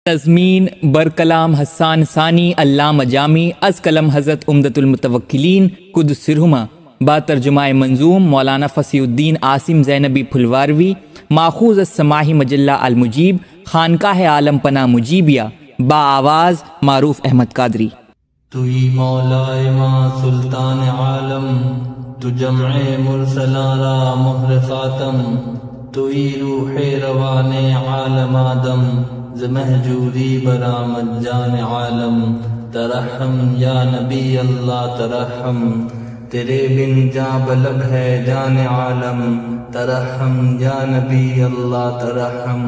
تضمین برکلام حسان ثانی علامہ جامی از کلم حضرت عمدۃ المتوکلین قدس سرہما با ترجمہ منظوم مولانا فصیح الدین عاصم زینبی پھلواروی ماخوذ از سماحی مجلہ المجیب خانقاہ عالم پناہ مجیبیہ با آواز معروف احمد قادری۔ توئی مولا ما سلطان عالم، تو جمع مرسلان را مہر خاتم، توئی روح روان عالم آدم، ز محجوری برآمد جان عالم، ترحم یا نبی اللہ ترحم، تیرے بن جاں بلب ہے جان عالم، ترحم یا نبی اللہ ترحم،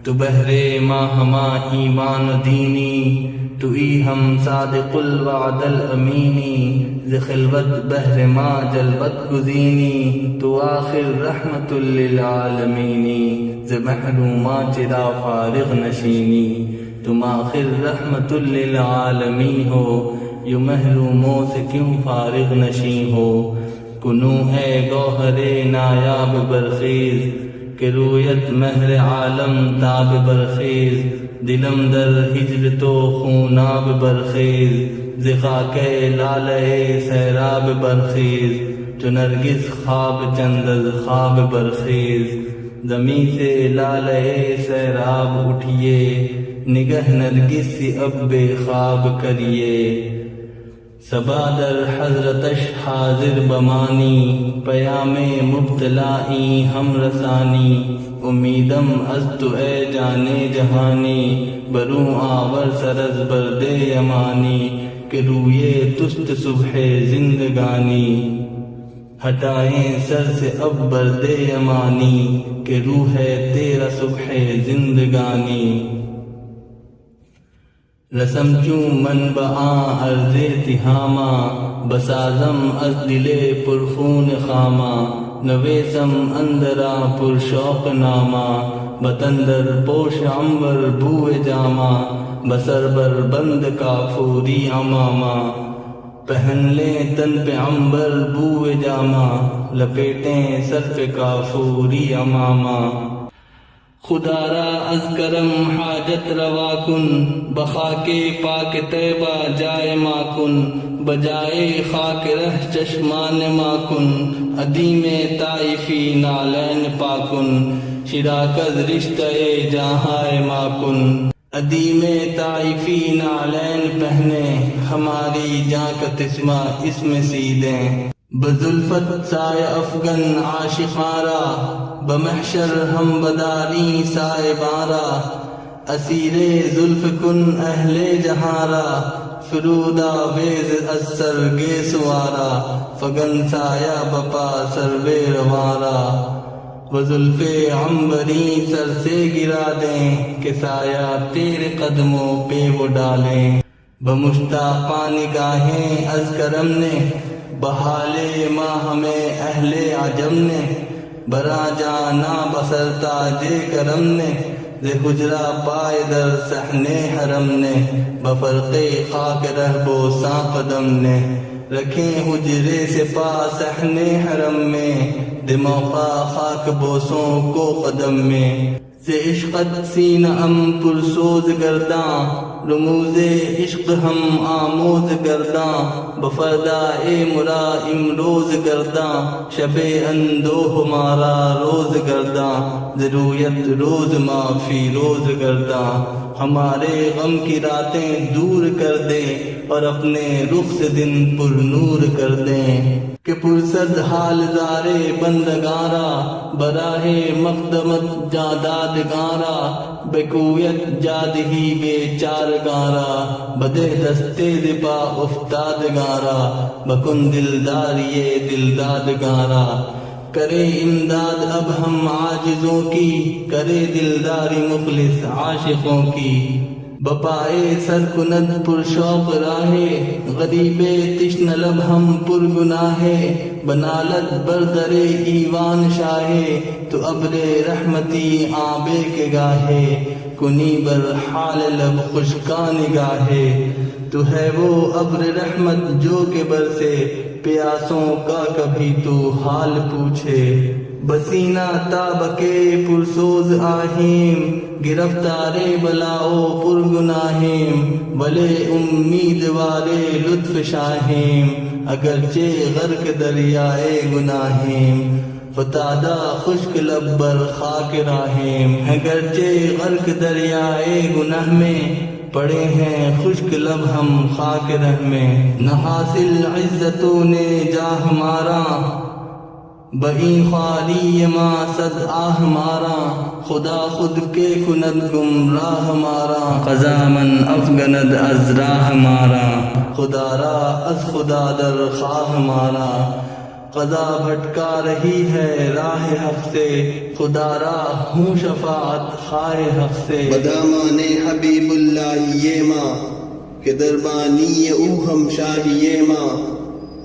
تو بہرے ما ہما ایمان دینی، تو ای ہم صادق الوعد الامینی، ز خلوت بہر ما جلوت گزینی، تو آخر رحمت للعالمینی، ز محرومات چرا فارغ نشینی، تم آخر رحمت للعالمین ہو، یوں محروموں سے کیوں فارغ نشین ہو، کنو ہے گوہر نایاب برخیز، کہ رویت مہر عالم تاب برخیز، دلم در ہجر تو خوناب برخیز، ز خاک لالے سیراب برخیز، چو نرگس خواب چند از خواب برخیز، زمیں سے لالے سیراب اٹھیے، نگہ نرگس اب بے خواب کریے، صبا در حضرتش حاضر بمانی، پیام مبتلائی ہم رسانی، امیدم از تو اے جانے جہانی، بروں آور سرز برد یمانی، کہ روئے تست صبح زندگانی، ہٹائیں سر سے اب برد یمانی، کہ روح ہے تیرا صبح زندگانی، رسم چوں من بآں عرض تہاما، بسازم از دل پرخون خاما، نویسم اندرا پرشوق نامہ، بتندر پوش عنبر بو جامہ، بسر بر بند کافوری امامہ، پہن لیں تن پہ عنبر بو جامہ، لپیٹیں سر پہ کافوری امامہ، خدا را از کرم حاجت روا کن، بخاک پاک طیبہ جائے ما کن، بجائے خاک رہ چشمان ما کن، ادیم طائفی نالین پا کن، شراکت رشتہ جہاں ما کن، ادیم طائفی نالین پہنے، ہماری جاں کا تسمہ اس میں سیدیں، بزلفت سایہ افغن عاشقارا، بمحشر ہم بداری سائبارا، اسیر زلف کن اہل جہارا، فرودہ ویز از سرگے سوارا، فگن سایہ بپا سروے روارا، وہ زلف عنبری سر سے گرا دیں، کہ سایہ تیرے قدموں پہ وہ ڈالیں، بمشتاقاں نگاہیں از کرم نے، بحالے ما ہمیں اہل عجم نے، برا جانا بسرتا جے کرم نے، ز حجرہ پائے در صحن حرم نے، بفرق خاک رہبو ساں قدم نے، رکھیں حجرے سے پا صحن حرم میں، دموقع خاک بوسوں کو قدم میں، ز عشقت سینہ ام پرسوز گرداں، رموز عشق ہم آموز گرداں، بفردا اے مرا امروز گرداں، شب اندوہ ہمارا روز گرداں، ضروریت روز ما فی روز گرداں، ہمارے غم کی راتیں دور کر دیں، اور اپنے رخ سے دن پر نور کر دیں، کہ پرسد حال زارے بندگارا، براہ مقدمت جاداد گارا، بکویت جاد ہی بے چار گارا، بدے دستے دپا افتاد گارا، بکن دلداری دلداد گارا، کرے امداد اب ہم عاجزوں کی، کرے دلداری مخلص عاشقوں کی، بپائے سر کند پرشوق راہے، غریب تشن لب ہم پر گناہے، بنالت بردر ایوان شاہے، تو ابر رحمتی آبے کے گاہے، کنی بر حال لب خشکا نگاہے، تو ہے وہ ابر رحمت جو کہ برسے، پیاسوں کا کبھی تو حال پوچھے۔ بسینہ تابکے پرسوز آہیم گرفتار بلاؤ پرگناہیم بلے امیدوارے لطف شاہیم اگرچہ غرق دریائے گناہیم فتادہ خشک لب بر خاک راہیم اگرچہ غرق دریائے گناہ میں پڑے ہیں خشک لب ہم خاک رہ میں نہ حاصل عزتوں نے جاہ مارا بئی خوالی ما صد آہ مارا خدا خود کے کند گمراہ مارا قضا من افگند از راہ مارا خدا را از خدا در خواہ مارا قضا بھٹکا رہی ہے راہ حق سے خدا را ہوں شفاعت خواہ حق سے بدامان حبیب اللہ یہ ماں کہ دربانی او ہم شاہی ماں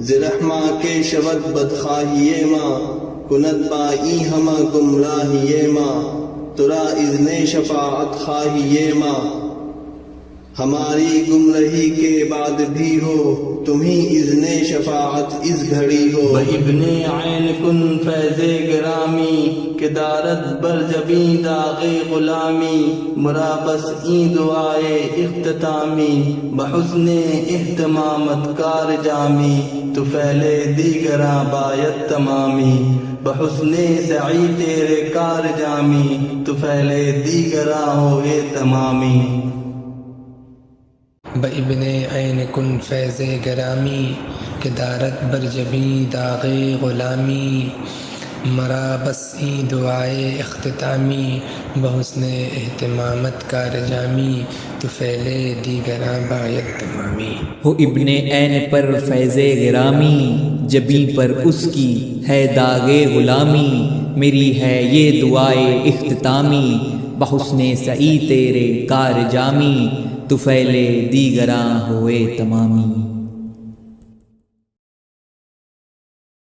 زرحمہ کے شبد بدخواہی ماں کند پائی ہما گمراہی ماں ترا اذن شفاعت خواہی ماں ہماری گمرہی کے بعد بھی ہو تمہیں اذن شفاعت اس گھڑی ہو ابن عین کن فیض گرامی کہ دارت بر جبیں داغ غلامی مرابس این دعائے اختتامی بحسن اہتمامت کار جامی تو پھیلے دیگراں بایت تمامی بحسن سعی تیرے کار جامی تو پھیلے دیگراں ہوئے تمامی ابن عین کن فیض گرامی کہ دارت بر جبیں داغ غلامی مرا بس این دعائے اختتامی بحسن اہتمامت کار جامی تو پھیلے دیگراں بایت تمامی ہو ابن عین پر فیض گرامی جبیں پر اس کی ہے داغ غلامی میری ہے یہ دعائے اختتامی بحسن سعی تیرے کار جامی تو پھیلے دیگراں ہوئے تمامی